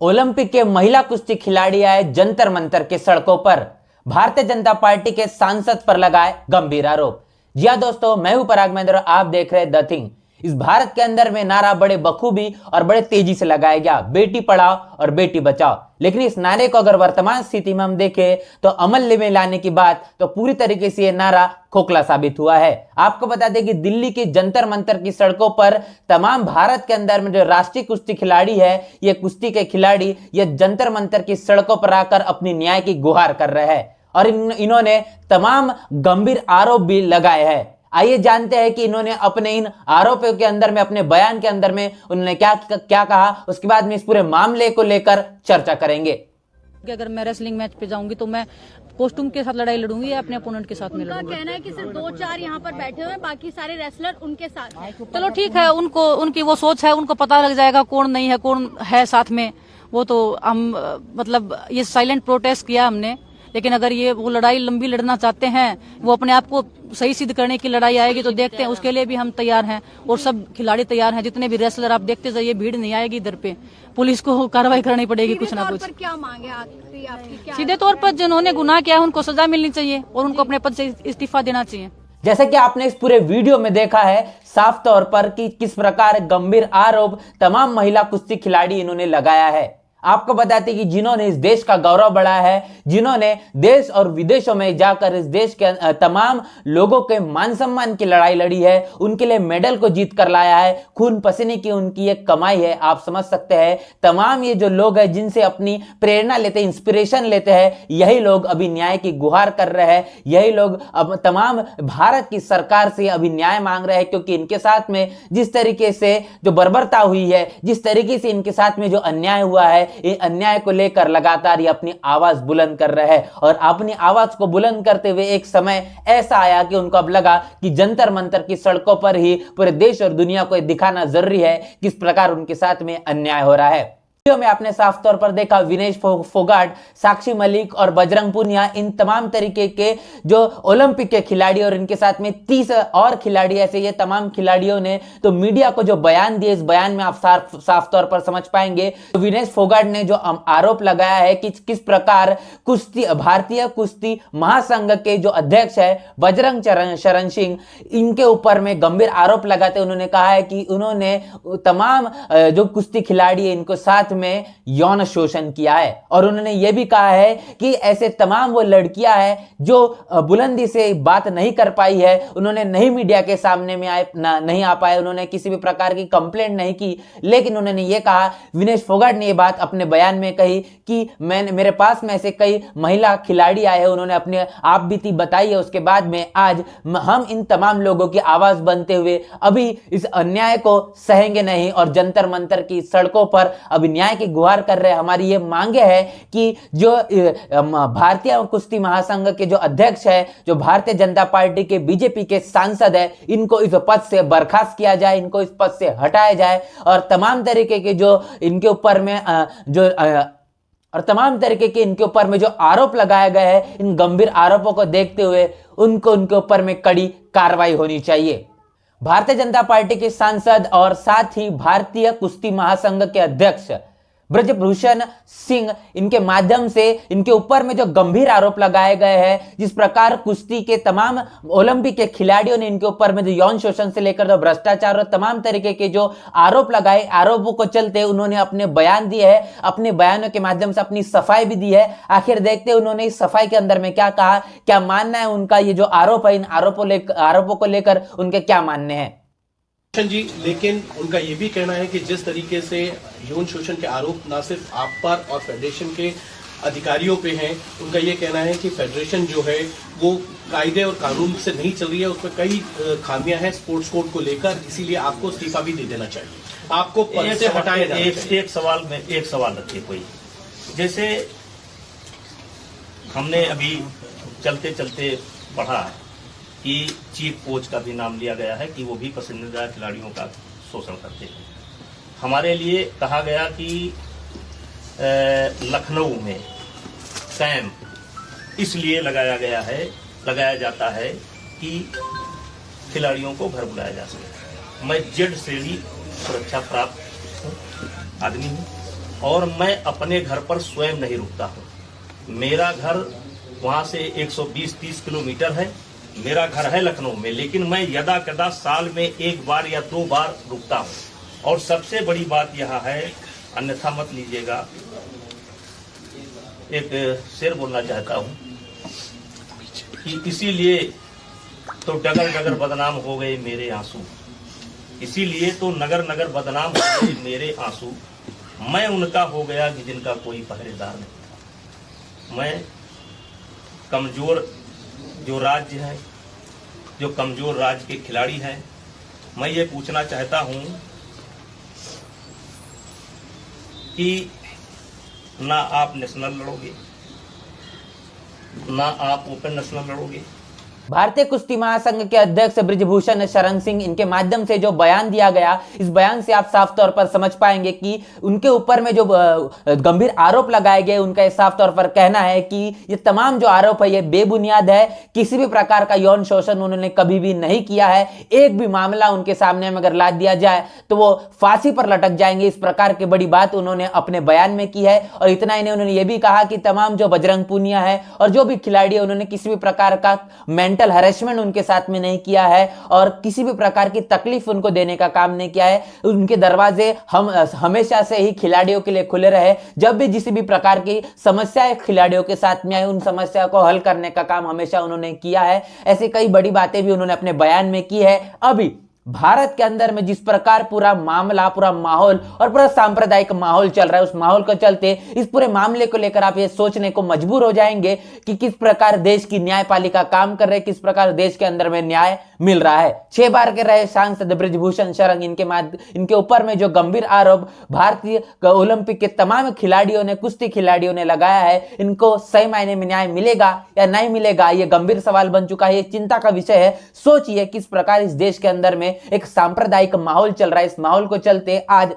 Olympic के महिला कुश्ती खिलाड़ी आए जंतर मंतर के सड़कों पर, भारतीय जनता पार्टी के सांसद पर लगाए गंभीर आरोप। जी हां दोस्तों, मैं हूं पराग महेंद्र, आप देख रहे हैं द थिंग। इस भारत के अंदर में नारा बड़े बखूबी और बड़े तेजी से लगाया गया, बेटी पढ़ाओ और बेटी बचाओ। लेकिन इस नारे को अगर वर्तमान स्थिति में हम देखें तो अमल में लाने की बात तो पूरी तरीके से यह नारा खोखला साबित हुआ है। आपको बता दें कि दिल्ली की जंतर मंतर की सड़कों पर तमाम भारत के अंदर में जो राष्ट्रीय कुश्ती खिलाड़ी है, ये कुश्ती के खिलाड़ी ये जंतर मंतर की सड़कों पर आकर अपनी न्याय की गुहार कर रहे हैं और इन्होंने तमाम गंभीर आरोप भी लगाए हैं। आइए जानते हैं कि इन्होंने अपने इन आरोपों के अंदर में, अपने बयान के अंदर में उन्होंने क्या कहा। उसके बाद में इस पूरे मामले को लेकर चर्चा करेंगे। कि अगर मैं रेसलिंग मैच पे जाऊंगी तो मैं कॉस्ट्यूम के साथ लड़ाई लड़ूंगी या अपने अपोनेंट के साथ में लड़ूंगी। कहना है कि सिर्फ 2-4 यहाँ पर बैठे हुए हैं, बाकी सारे रेसलर उनके साथ हैं। चलो ठीक है, उनकी वो सोच है, उनको पता लग जाएगा कौन नहीं है, कौन है साथ में। वो तो हम मतलब ये साइलेंट प्रोटेस्ट किया हमने, लेकिन अगर ये वो लड़ाई लंबी लड़ना चाहते हैं, वो अपने आप को सही सिद्ध करने की लड़ाई आएगी तो देखते हैं, उसके लिए भी हम तैयार हैं और सब खिलाड़ी तैयार हैं। जितने भी रेसलर आप देखते जाइए, भीड़ नहीं आएगी इधर पे, पुलिस को कार्रवाई करनी पड़ेगी कुछ ना कुछ। क्या मांगे आपकी? सीधे तौर पर जिन्होंने गुनाह किया है उनको सजा मिलनी चाहिए और उनको अपने पद से इस्तीफा देना चाहिए। जैसे कि आपने इस पूरे वीडियो में देखा है साफ तौर पर कि किस प्रकार गंभीर आरोप तमाम महिला कुश्ती खिलाड़ी इन्होंने लगाया है। आपको बताते कि जिन्होंने इस देश का गौरव बढ़ाया है, जिन्होंने देश और विदेशों में जाकर इस देश के तमाम लोगों के मान सम्मान की लड़ाई लड़ी है, उनके लिए मेडल को जीत कर लाया है, खून पसीने की उनकी एक कमाई है। आप समझ सकते हैं तमाम ये जो लोग हैं जिनसे अपनी प्रेरणा लेते हैं, इंस्पिरेशन लेते हैं, यही लोग अभी न्याय की गुहार कर रहे हैं। यही लोग अब तमाम भारत की सरकार से अभी न्याय मांग रहे हैं, क्योंकि इनके साथ में जिस तरीके से जो बर्बरता हुई है, जिस तरीके से इनके साथ में जो अन्याय हुआ है, ये अन्याय को लेकर लगातार ये अपनी आवाज बुलंद कर रहे हैं। और अपनी आवाज को बुलंद करते हुए एक समय ऐसा आया कि उनको अब लगा कि जंतर मंतर की सड़कों पर ही पूरे देश और दुनिया को दिखाना जरूरी है किस प्रकार उनके साथ में अन्याय हो रहा है। में आपने साफ तौर पर देखा विनेश फोगाट, साक्षी मलिक और बजरंग पुनिया, इन तमाम तरीके के जो ओलंपिक के खिलाड़ी और इनके साथ में 30 और खिलाड़ी ऐसे, ये तमाम खिलाड़ियों ने तो मीडिया को जो बयान दिए, इस बयान में आप साफ तौर पर समझ पाएंगे। तो विनेश फोगाट ने जो आरोप लगाया है कि किस प्रकार कुश्ती, भारतीय कुश्ती महासंघ के जो अध्यक्ष है बजरंग शरण सिंह, इनके ऊपर में गंभीर आरोप लगाते उन्होंने कहा है कि उन्होंने तमाम जो कुश्ती खिलाड़ी है इनको साथ में यौन शोषण किया है। और उन्होंने यह भी कहा है कि ऐसे तमाम वो लड़कियां हैं जो बुलंदी से बात नहीं कर पाई है, उन्होंने नहीं मीडिया के सामने में नहीं आ पाए, उन्होंने किसी भी प्रकार की कंप्लेंट नहीं की। लेकिन उन्होंने ये कहा, विनेश फोगाट ने ये बात अपने बयान में कही कि मेरे पास में ऐसे कई महिला खिलाड़ी आए हैं, उन्होंने अपने आप बीती बताई है। उसके बाद में आज हम इन तमाम लोगों की आवाज बनते हुए अभी इस अन्याय को सहेंगे नहीं और जंतर मंतर की सड़कों पर अभी न्याय की गुहार कर रहे हैं। हमारी ये मांगे है कि जो भारतीय कुश्ती महासंघ के जो अध्यक्ष है, जो भारतीय जनता पार्टी के बीजेपी के सांसद है, इनको इस पद से बर्खास्त किया जाए, इनको इस पद से हटाया जाए और तमाम तरीके के जो इनके ऊपर में इनके ऊपर में जो आरोप लगाए गए हैं, इन गंभीर आरोपों को देखते हुए उनके ऊपर में कड़ी कार्रवाई होनी चाहिए। भारतीय जनता पार्टी के सांसद और साथ ही भारतीय कुश्ती महासंघ के अध्यक्ष ब्रजभूषण सिंह, इनके माध्यम से इनके ऊपर में जो गंभीर आरोप लगाए गए हैं, जिस प्रकार कुश्ती के तमाम ओलंपिक के खिलाड़ियों ने इनके ऊपर में जो यौन शोषण से लेकर जो भ्रष्टाचार और तमाम तरीके के जो आरोप लगाए, आरोपों को चलते उन्होंने अपने बयान दिए हैं, अपने बयानों के माध्यम से अपनी सफाई भी दी है। आखिर देखते उन्होंने इस सफाई के अंदर में क्या कहा, क्या मानना है उनका, ये जो आरोप है, इन आरोपों को लेकर उनके क्या मानने हैं जी। लेकिन उनका यह भी कहना है कि जिस तरीके से यौन शोषण के आरोप न सिर्फ आप पर और फेडरेशन के अधिकारियों पे हैं, उनका यह कहना है कि फेडरेशन जो है वो कायदे और कानून से नहीं चल रही है, उसमें कई खामियां हैं स्पोर्ट्स कोड को लेकर, इसीलिए आपको इस्तीफा भी दे देना चाहिए, आपको पद से हटाया जाना चाहिए। एक सवाल रखिए कोई, जैसे हमने अभी चलते चलते पढ़ा कि चीफ कोच का भी नाम लिया गया है कि वो भी पसंदीदा खिलाड़ियों का शोषण करते हैं। हमारे लिए कहा गया कि लखनऊ में कैंप इसलिए लगाया जाता है कि खिलाड़ियों को घर बुलाया जा सके। मैं जेड श्रेणी सुरक्षा प्राप्त आदमी हूँ, और मैं अपने घर पर स्वयं नहीं रुकता हूँ। मेरा घर वहाँ से 120-30 किलोमीटर है। मेरा घर है लखनऊ में, लेकिन मैं यदा कदा साल में 1 बार या 2 बार रुकता हूँ। और सबसे बड़ी बात यहाँ है, अन्यथा मत लीजिएगा, एक शेर बोलना चाहता हूँ कि इसीलिए तो डगर डगर बदनाम हो गए मेरे आंसू, इसीलिए तो नगर नगर बदनाम हो गए मेरे आंसू। मैं उनका हो गया कि जिनका कोई पहरेदार नहीं। मैं कमजोर जो राज्य है, जो कमजोर राज्य के खिलाड़ी हैं, मैं ये पूछना चाहता हूं कि ना आप नेशनल लड़ोगे, ना आप ओपन नेशनल लड़ोगे। भारतीय कुश्ती महासंघ के अध्यक्ष बृजभूषण शरण सिंह, इनके माध्यम से जो बयान दिया गया, इस बयान से आप साफ तौर पर समझ पाएंगे कि उनके ऊपर में जो गंभीर आरोप लगाए गए, उनका ये साफ तौर पर कहना है कि ये तमाम जो आरोप है ये बेबुनियाद है। किसी भी प्रकार का यौन शोषण उन्होंने कभी भी नहीं किया है। एक भी मामला उनके सामने में अगर ला दिया जाए तो वो फांसी पर लटक जाएंगे। इस प्रकार की बड़ी बात उन्होंने अपने बयान में की है। और इतना ही नहीं, उन्होंने ये भी कहा कि तमाम जो बजरंग पूनिया है और जो भी खिलाड़ी है, उन्होंने किसी भी प्रकार का मेंटल हरेसमेंट उनके साथ में नहीं किया है और किसी भी प्रकार की तकलीफ उनको देने का काम नहीं किया है। उनके दरवाजे हम हमेशा से ही खिलाड़ियों के लिए खुले रहे। जब भी किसी भी प्रकार की समस्याएं खिलाड़ियों के साथ में आई, उन समस्या को हल करने का काम हमेशा उन्होंने किया है। ऐसी कई बड़ी बातें भी उन्होंने अपने बयान में की है। अभी भारत के अंदर में जिस प्रकार पूरा मामला, पूरा माहौल और पूरा सांप्रदायिक माहौल चल रहा है, उस माहौल को चलते इस पूरे मामले को लेकर आप ये सोचने को मजबूर हो जाएंगे कि किस प्रकार देश की न्यायपालिका काम कर रही है, किस प्रकार देश के अंदर में न्याय मिल रहा है। 6 बार के रहे सांसद बृजभूषण शरण, इनके ऊपर में जो गंभीर आरोप भारतीय ओलंपिक के तमाम खिलाड़ियों ने, कुश्ती खिलाड़ियों ने लगाया है, इनको सही मायने में न्याय मिलेगा या नहीं मिलेगा, ये गंभीर सवाल बन चुका है। ये चिंता का विषय है। सोचिए किस प्रकार इस देश के अंदर में एक सांप्रदायिक माहौल चल रहा है। इस माहौल को चलते आज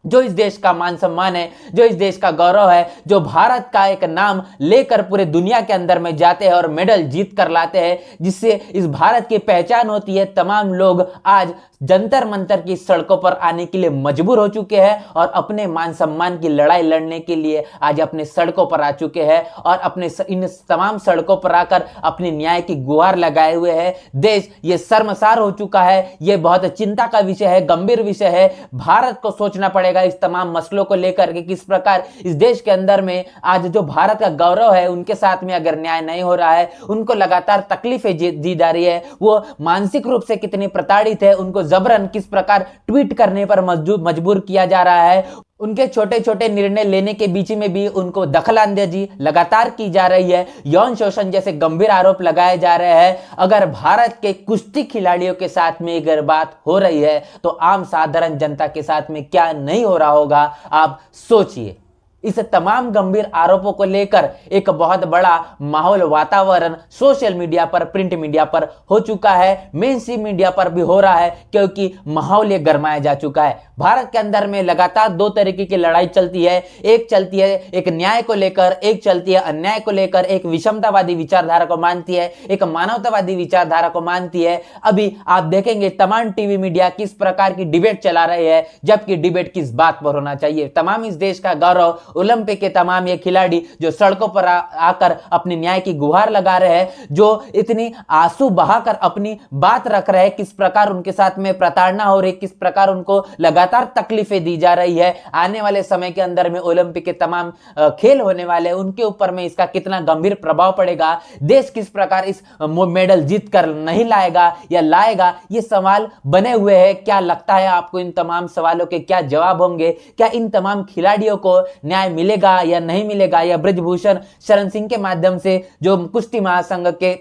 जो इस देश का मान सम्मान है, जो इस देश का गौरव है, जो भारत का एक नाम लेकर पूरे दुनिया के अंदर में जाते हैं और मेडल जीत कर लाते हैं, जिससे इस भारत की पहचान होती है, तमाम लोग आज जंतर मंतर की सड़कों पर आने के लिए मजबूर हो चुके हैं और अपने मान सम्मान की लड़ाई लड़ने के लिए आज अपने सड़कों पर आ चुके हैं और अपने इन तमाम सड़कों पर आकर अपनी न्याय की गुहार लगाए हुए हैं। देश ये शर्मसार हो चुका है। ये बहुत चिंता का विषय है, गंभीर विषय है। भारत को सोचना पड़ेगा इस तमाम मसलों को लेकर के किस प्रकार इस देश के अंदर में आज जो भारत का गौरव है, उनके साथ में अगर न्याय नहीं हो रहा है, उनको लगातार तकलीफें दी जा रही है, वो मानसिक रूप से कितने प्रताड़ित है, उनको जबरन किस प्रकार ट्वीट करने पर मजबूर किया जा रहा है, उनके छोटे छोटे निर्णय लेने के बीच में भी उनको दखलंदाजी लगातार की जा रही है, यौन शोषण जैसे गंभीर आरोप लगाए जा रहे हैं। अगर भारत के कुश्ती खिलाड़ियों के साथ में अगर बात हो रही है तो आम साधारण जनता के साथ में क्या नहीं हो रहा होगा, आप सोचिए। इस तमाम गंभीर आरोपों को लेकर एक बहुत बड़ा माहौल, वातावरण सोशल मीडिया पर, प्रिंट मीडिया पर हो चुका है, मेन स्ट्रीम मीडिया पर भी हो रहा है, क्योंकि माहौल ये गरमाया जा चुका है। भारत के अंदर में लगातार 2 तरीके की लड़ाई चलती है। एक चलती है एक न्याय को लेकर, एक चलती है अन्याय को लेकर। एक विषमतावादी विचारधारा को मानती है, एक मानवतावादी विचारधारा को मानती है। अभी आप देखेंगे तमाम टीवी मीडिया किस प्रकार की डिबेट चला रहे हैं, जबकि डिबेट किस बात पर होना चाहिए। तमाम इस देश का गौरव ओलंपिक के तमाम ये खिलाड़ी जो सड़कों पर आकर अपने न्याय की गुहार लगा रहे हैं, जो इतनी आंसू बहाकर अपनी बात रख रहे हैं, किस प्रकार उनके साथ में प्रताड़ना हो रही, किस प्रकार उनको लगातार तकलीफें दी जा रही है। आने वाले समय के अंदर में ओलंपिक के तमाम खेल होने वाले, उनके ऊपर में इसका कितना गंभीर प्रभाव पड़ेगा, देश किस प्रकार इस मेडल जीत कर नहीं लाएगा या लाएगा, ये सवाल बने हुए हैं। क्या लगता है आपको इन तमाम सवालों के क्या जवाब होंगे? क्या इन तमाम खिलाड़ियों को न्याय मिलेगा या नहीं मिलेगा? या बृजभूषण शरण सिंह के माध्यम से जो कुश्ती महासंघ के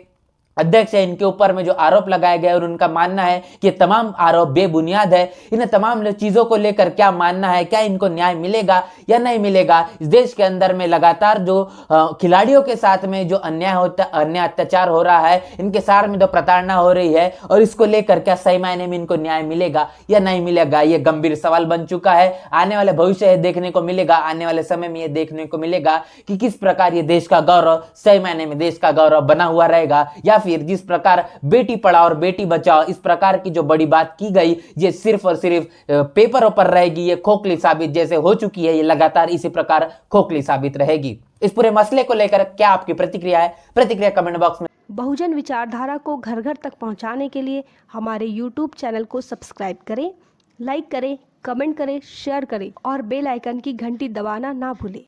अध्यक्ष है, इनके ऊपर में जो आरोप लगाए गए और उनका मानना है कि तमाम आरोप बेबुनियाद है, इन तमाम चीजों को लेकर क्या मानना है? क्या इनको न्याय मिलेगा या नहीं मिलेगा? इस देश के अंदर में लगातार जो खिलाड़ियों के साथ में जो अन्याय अत्याचार हो रहा है, इनके साथ में जो प्रताड़ना हो रही है, और इसको लेकर क्या सही मायने में इनको न्याय मिलेगा या नहीं मिलेगा, ये गंभीर सवाल बन चुका है। आने वाले भविष्य देखने को मिलेगा, आने वाले समय में ये देखने को मिलेगा कि किस प्रकार ये देश का गौरव सही मायने में देश का गौरव बना हुआ रहेगा, या फिर जिस प्रकार बेटी पढ़ाओ और बेटी बचाओ इस प्रकार की जो बड़ी बात की गई, ये सिर्फ और सिर्फ पेपरों पर रहेगी, ये खोखली साबित जैसे हो चुकी है, ये लगातार इसी प्रकार खोखली साबित रहेगी। इस पूरे मसले को लेकर क्या आपकी प्रतिक्रिया है? प्रतिक्रिया कमेंट बॉक्स में। बहुजन विचारधारा को घर घर तक पहुंचाने के लिए हमारे YouTube चैनल को सब्सक्राइब करें, लाइक करें, कमेंट करें, शेयर करें और बेल आइकन की घंटी दबाना ना भूलें।